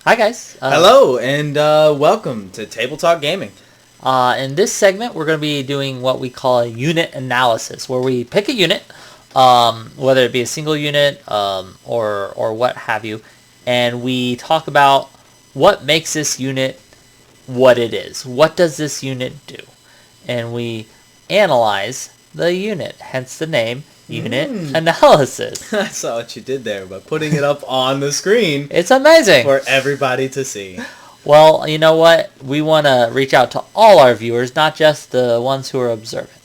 Hi guys. Hello and welcome to Table Talk Gaming. In this segment, we're going to be doing what we call a unit analysis, where we pick a unit, whether it be a single unit or what have you, and we talk about what makes this unit what it is. What does this unit do? And we analyze the unit, hence the name Unit Analysis. I saw what you did there by putting it up on the screen. It's amazing. For everybody to see. Well, you know what? We want to reach out to all our viewers, not just the ones who are observant.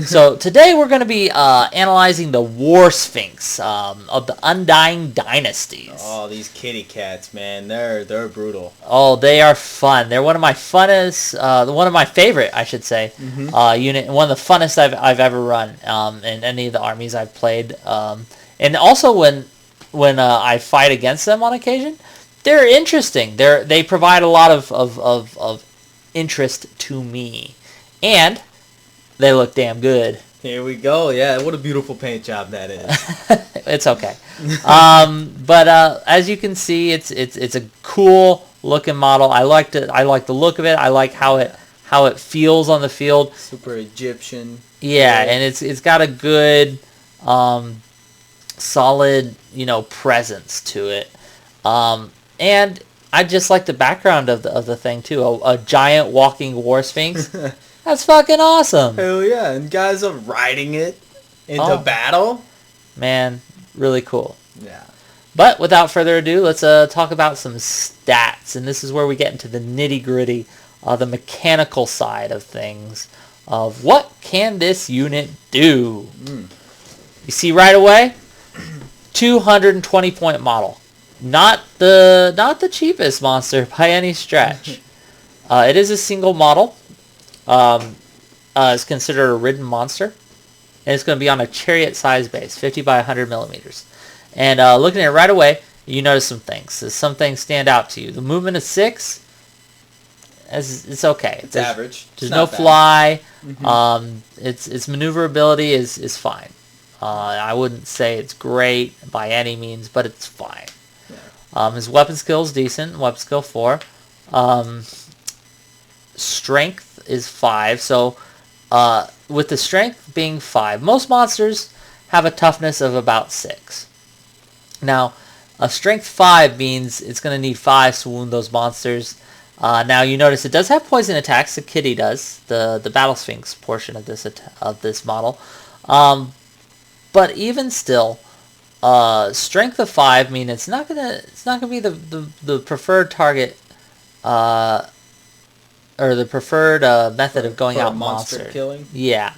So today we're going to be analyzing the Warsphinx of the Undying Dynasties. Oh, these kitty cats, man. They're brutal. Oh, they are fun. They're one of my funnest, one of my favorite, I should say, unit. One of the funnest I've ever run in any of the armies I've played. And also when I fight against them on occasion, they're interesting. They provide a lot of interest to me. And they look damn good. Here we go. Yeah, what a beautiful paint job that is. It's okay. But as you can see, it's a cool looking model. I like the look of it. I like how it feels on the field. Super Egyptian. Yeah, and it's got a good solid, presence to it. And I just like the background of the thing too. A giant walking Warsphinx. That's fucking awesome. Hell yeah, and guys are riding it into battle. Man, really cool. Yeah. But without further ado, let's talk about some stats. And this is where we get into the nitty-gritty, the mechanical side of things, of what can this unit do. You see right away, 220-point model. Not the cheapest monster by any stretch. It is a single model. It's considered a ridden monster, and it's going to be on a chariot size base, 50 by 100 millimeters. And looking at it right away, you notice some things. Some things stand out to you. The movement is 6. It's okay. It's average. There's no fly. Its maneuverability is fine. I wouldn't say it's great by any means, but it's fine. Yeah. His weapon skill is decent. Weapon skill 4. Strength is 5. So with the strength being 5, most monsters have a toughness of about 6. Now, a strength 5 means it's going to need 5 to wound those monsters. Now you notice it does have poison attacks. The kitty does, the Battle Sphinx portion of this model. But even still, strength of 5 means it's not gonna be the preferred target. Or the preferred method of going out monster killing. Yeah.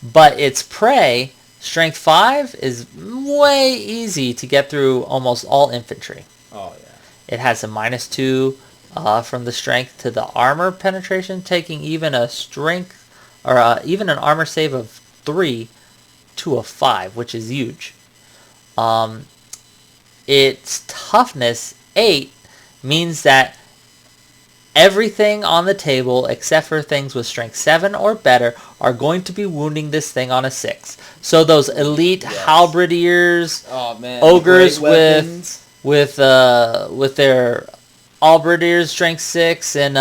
But its prey, strength 5, is way easy to get through almost all infantry. Oh yeah. It has a -2 from the strength to the armor penetration, taking even a strength or even an armor save of 3 to a 5, which is huge. Its toughness 8 means that everything on the table, except for things with strength 7 or better, are going to be wounding this thing on a 6. So those elite halberdiers, ogres with their halberdiers strength 6, and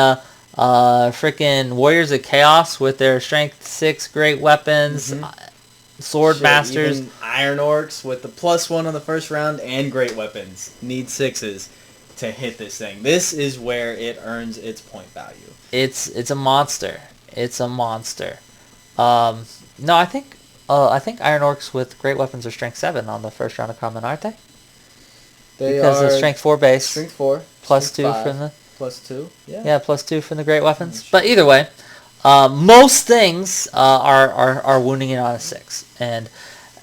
freaking warriors of chaos with their strength 6 great weapons, sword masters, even iron orcs with the +1 on the first round and great weapons need 6s. To hit this thing. This is where it earns its point value. It's a monster. It's a monster. No, I think Iron Orcs with great weapons are strength 7 on the first round of common, aren't they? Because of strength 4 base. Strength 4. Plus 2 from the +2. Yeah. Yeah, +2 from the great weapons. But either way, most things are wounding it on a 6, and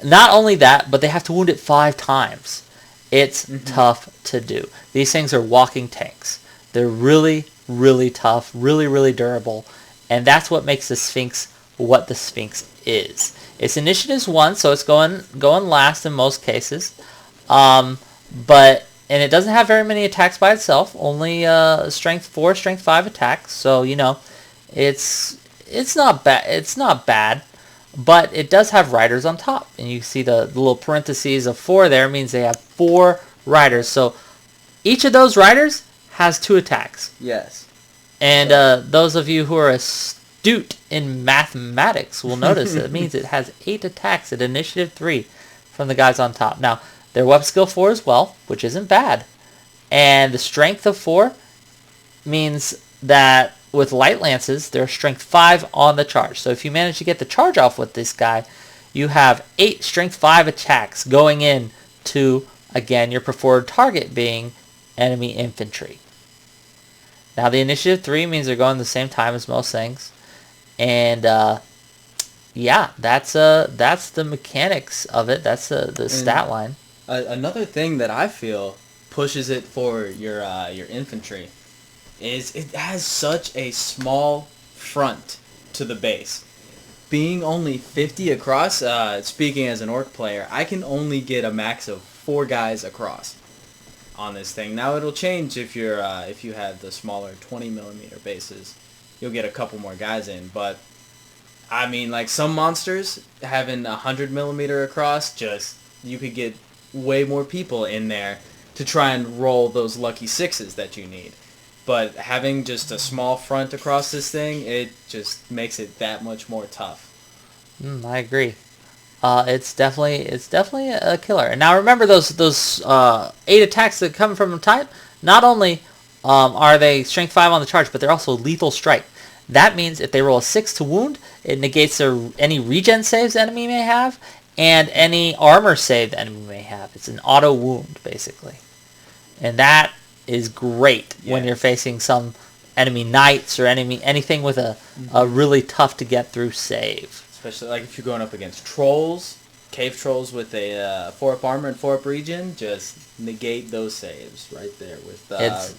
not only that, but they have to wound it 5 times. It's tough to do. These things are walking tanks. They're really, really tough, really, really durable, and that's what makes the Sphinx what the Sphinx is. Its initiative is 1, so it's going last in most cases. And it doesn't have very many attacks by itself. Only strength 4, strength 5 attacks. So it's not bad. It's not bad. But it does have riders on top. And you see the little parentheses of 4 there means they have 4 riders. So each of those riders has 2 attacks. Yes. And those of you who are astute in mathematics will notice that it means it has 8 attacks at initiative 3 from the guys on top. Now, their weapon skill 4 as well, which isn't bad. And the strength of 4 means that with light lances, they're strength 5 on the charge. So if you manage to get the charge off with this guy, you have 8 strength 5 attacks going in to, again, your preferred target being enemy infantry. Now the initiative 3 means they're going the same time as most things. And yeah, that's the mechanics of it. That's the stat line. Another thing that I feel pushes it for your infantry is it has such a small front to the base. Being only 50 across, speaking as an orc player, I can only get a max of 4 guys across on this thing. Now it'll change if you have the smaller 20mm bases. You'll get a couple more guys in, but I mean, like some monsters having 100mm across, just you could get way more people in there to try and roll those lucky 6s that you need. But having just a small front across this thing, it just makes it that much more tough. I agree. It's definitely a killer. And now remember those 8 attacks that come from a type. Not only are they strength 5 on the charge, but they're also lethal strike. That means if they roll a 6 to wound, it negates any regen saves the enemy may have and any armor save the enemy may have. It's an auto wound basically, and that is great when you're facing some enemy knights or anything with a really tough to get through save. Especially like if you're going up against trolls, cave trolls with a 4-up armor and 4-up regen, just negate those saves right there with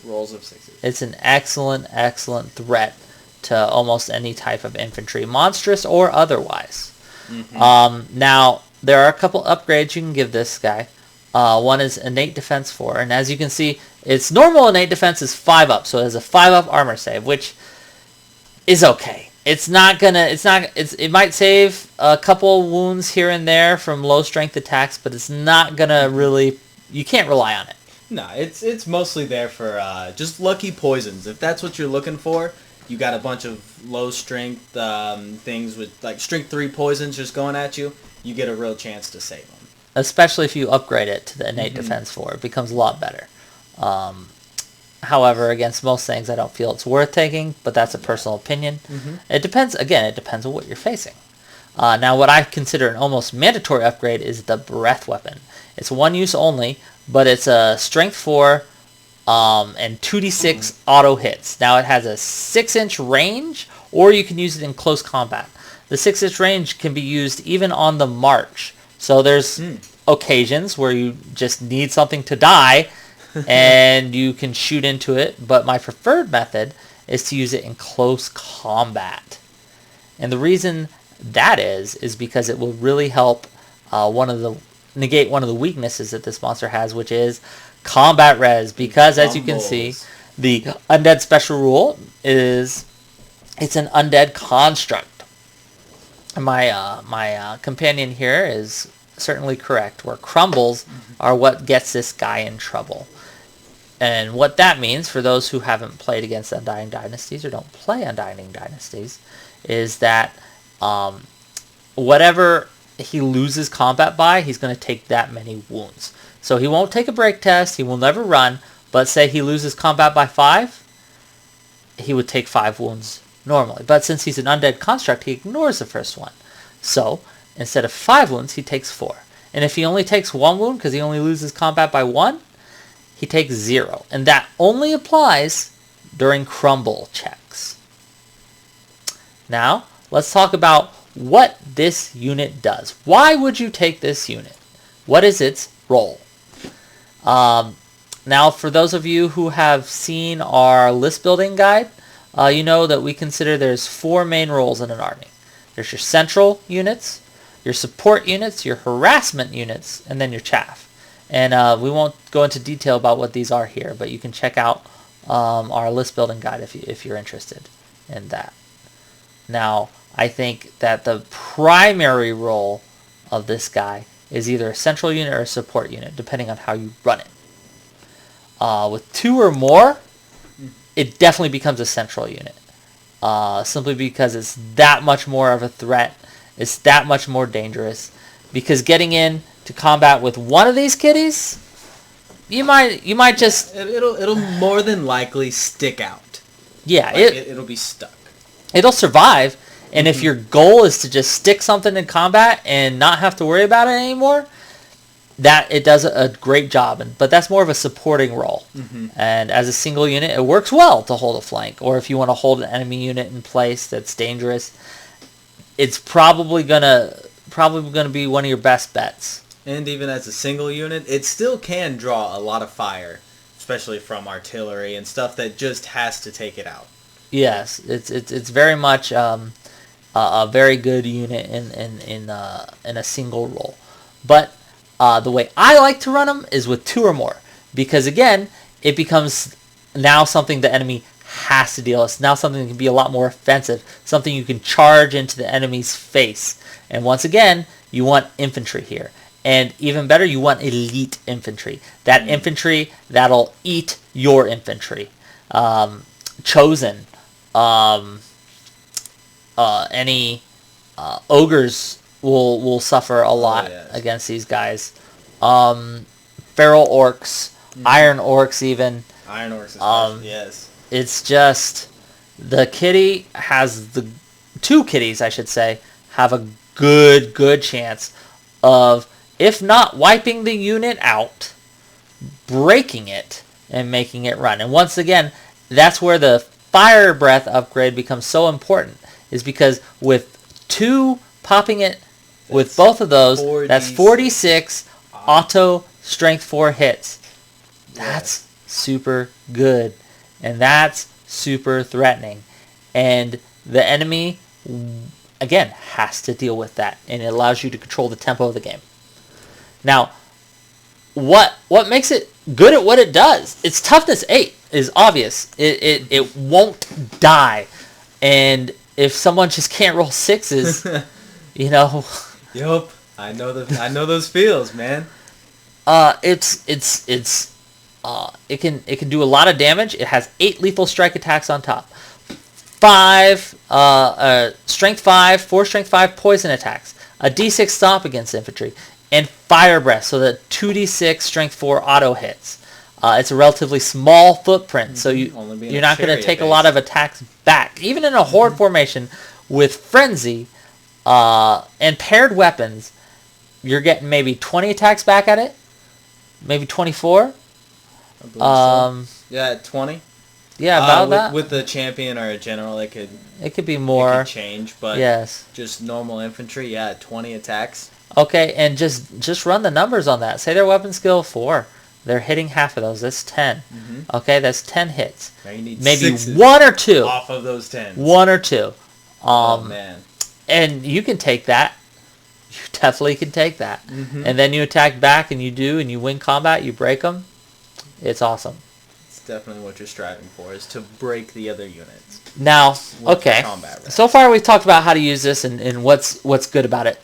rolls of 6s. It's an excellent threat to almost any type of infantry, monstrous or otherwise. Now, there are a couple upgrades you can give this guy. One is innate defense 4, and as you can see, its normal innate defense is 5 up, so it has a 5-up armor save, which is okay. It might save a couple wounds here and there from low strength attacks, but it's not gonna really, you can't rely on it. No, it's mostly there for just lucky poisons. If that's what you're looking for, you got a bunch of low strength things with like strength 3 poisons just going at you, you get a real chance to save them. Especially if you upgrade it to the innate defense 4, it becomes a lot better. However, against most things, I don't feel it's worth taking, but that's a personal opinion. It depends on what you're facing. Now, what I consider an almost mandatory upgrade is the breath weapon. It's 1 use only, but it's a strength 4 and 2d6 auto hits. Now, it has a 6-inch range, or you can use it in close combat. The 6-inch range can be used even on the march. So there's occasions where you just need something to die, and you can shoot into it, but my preferred method is to use it in close combat. And the reason that is because it will really help negate one of the weaknesses that this monster has, which is combat res. Because as you can see, the undead special rule is it's an undead construct. My companion here is certainly correct, where crumbles are what gets this guy in trouble. And what that means, for those who haven't played against Undying Dynasties or don't play Undying Dynasties, is that whatever he loses combat by, he's going to take that many wounds. So he won't take a break test, he will never run, but say he loses combat by 5, he would take 5 wounds normally. But since he's an undead construct, he ignores the first one. So instead of 5 wounds, he takes 4. And if he only takes 1 wound, because he only loses combat by 1, he takes 0. And that only applies during crumble checks. Now, let's talk about what this unit does. Why would you take this unit? What is its role? Now, for those of you who have seen our list building guide, you know that we consider there's 4 main roles in an army. There's your central units, your support units, your harassment units, and then your chaff. And we won't go into detail about what these are here, but you can check out our list building guide if you're interested in that. Now, I think that the primary role of this guy is either a central unit or a support unit, depending on how you run it. With 2 or more, it definitely becomes a central unit. Simply because it's that much more of a threat. It's that much more dangerous. Because getting in to combat with one of these kitties, you might just... It'll more than likely stick out. Yeah, like it'll be stuck. It'll survive, and if your goal is to just stick something in combat and not have to worry about it anymore, that it does a great job. But that's more of a supporting role. And as a single unit, it works well to hold a flank. Or if you want to hold an enemy unit in place that's dangerous, it's probably gonna be one of your best bets. And even as a single unit, it still can draw a lot of fire, especially from artillery and stuff that just has to take it out. Yes, it's very much a very good unit in a single role. But the way I like to run them is with 2 or more, because again, it becomes now something the enemy has to deal with. It's now something that can be a lot more offensive, something you can charge into the enemy's face. And once again, you want infantry here. And even better, you want elite infantry. That infantry that'll eat your infantry. Chosen. Any ogres will suffer a lot against these guys. Feral orcs, iron orcs even. Iron orcs especially, yes. It's just the kitty has the 2 kitties, I should say, have a good chance of, if not wiping the unit out, breaking it and making it run. And once again, that's where the fire breath upgrade becomes so important, is because with 2 popping it, with both of those, that's 46 auto strength 4 hits. That's super good. And that's super threatening. And the enemy, again, has to deal with that. And it allows you to control the tempo of the game. Now, what makes it good at what it does? Its toughness 8 is obvious. It won't die. And if someone just can't roll 6s, you know... Yup. I know those feels, man. It can do a lot of damage. It has 8 lethal strike attacks on top. 5 strength 5, 4 strength 5 poison attacks. A d6 stomp against infantry, and fire breath, so that 2d6 strength 4 auto hits. It's a relatively small footprint, so you're not going to take a lot of attacks back. Even in a horde formation with frenzy and paired weapons, you're getting maybe 20 attacks back at it, maybe 24. I believe so. Yeah, 20. Yeah, about that. With the champion or a general, it could be more. It could change, but yes, just normal infantry, 20 attacks. Okay, and just run the numbers on that. Say their weapon skill 4. They're hitting half of those. That's 10. Okay, that's 10 hits. Now you need maybe 6s 1 or 2 off of those 10s. 1 or 2. Oh man! And you can take that. You definitely can take that. And then you attack back, and you win combat. You break them. It's awesome. It's definitely what you're striving for, is to break the other units. Now, okay. So far we've talked about how to use this and what's good about it.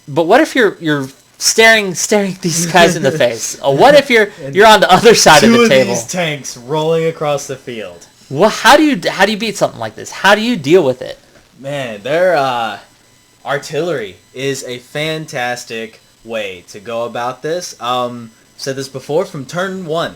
But what if you're staring these guys in the face? What if you're on the other side of the table? 2 of these tanks rolling across the field. Well, how do you beat something like this? How do you deal with it? Man, their artillery is a fantastic way to go about this. Said this before, from turn 1,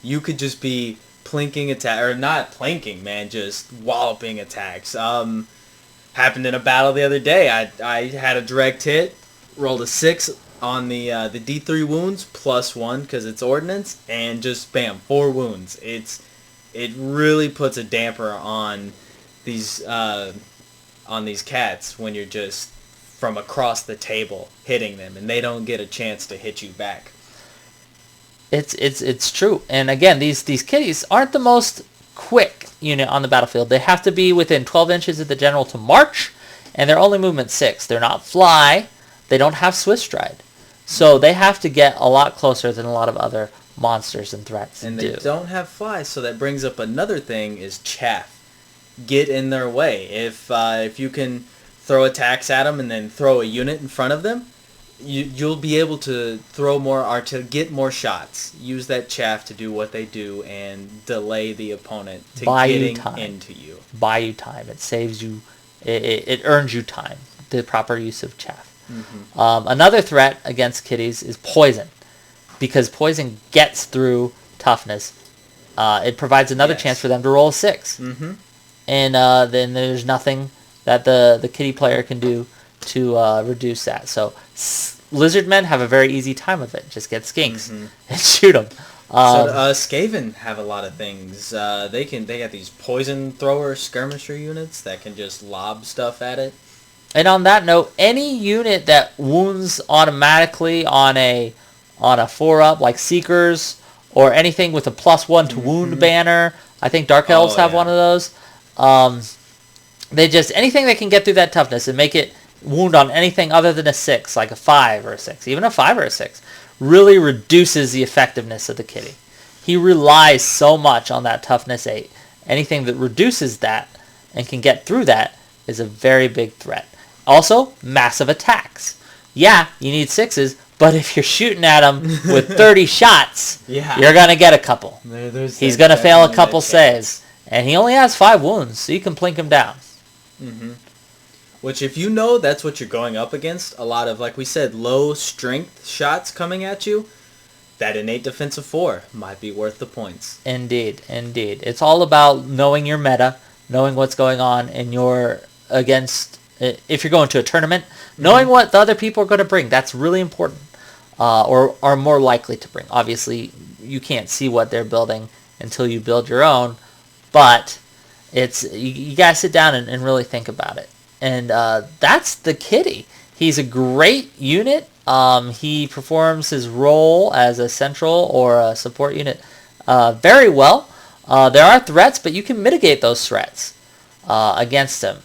you could just be plinking attack, or not plinking, man, just walloping attacks. Happened in a battle the other day. I had a direct hit, rolled a 6 on the D3 wounds plus 1 because it's ordnance, and just bam, 4 wounds. It really puts a damper on these cats when you're just from across the table hitting them, and they don't get a chance to hit you back. It's true. And again, these kitties aren't the most quick unit on the battlefield. They have to be within 12 inches of the general to march, and they're only movement 6. They're not fly. They don't have swift stride. So they have to get a lot closer than a lot of other monsters and threats and do. They don't have fly, so that brings up another thing, is chaff. Get in their way. If you can throw attacks at them and then throw a unit in front of them, you'll be able to throw more to get more shots. Use that chaff to do what they do and delay the opponent to getting into you. Buy you time. It saves you. It earns you time. The proper use of chaff. Mm-hmm. Another threat against kitties is poison, because poison gets through toughness. It provides another chance for them to roll a 6. Mm-hmm. And then there's nothing that the kitty player can do to reduce that. So lizard men have a very easy time of it. Just get skinks and shoot them. Skaven have a lot of things. They got these poison thrower skirmisher units that can just lob stuff at it. And on that note, any unit that wounds automatically on a 4-up, like Seekers, or anything with a +1 to wound banner, I think Dark Elves have one of those. Anything that can get through that toughness and make it wound on anything other than a 6, like a 5 or a 6, even a 5 or a 6, really reduces the effectiveness of the kitty. He relies so much on that toughness 8. Anything that reduces that and can get through that is a very big threat. Also, massive attacks. Yeah, you need 6s, but if you're shooting at him with 30 shots, you're going to get a couple. He's going to fail a couple saves. And he only has 5 wounds, so you can plink him down. Mm-hmm. Which, if you know that's what you're going up against, a lot of, like we said, low strength shots coming at you, that innate defensive 4 might be worth the points. Indeed. It's all about knowing your meta, knowing what's going on in your if you're going to a tournament, knowing what the other people are going to bring. That's really important, or are more likely to bring. Obviously, you can't see what they're building until you build your own, but you got to sit down and really think about it. And that's the kitty. He's a great unit. He performs his role as a central or a support unit very well. There are threats, but you can mitigate those threats against him.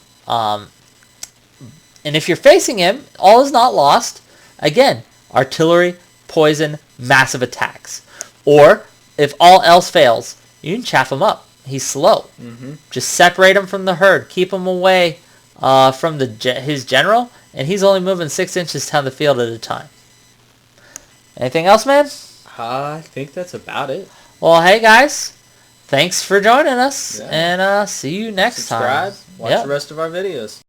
And if you're facing him, all is not lost. Again, artillery, poison, massive attacks. Or, if all else fails, you can chaff him up. He's slow. Mm-hmm. Just separate him from the herd. Keep him away from his general, and he's only moving 6 inches down the field at a time. Anything else, man? I think that's about it. Well, hey, guys. Thanks for joining us, and see you next time. Subscribe. Watch the rest of our videos.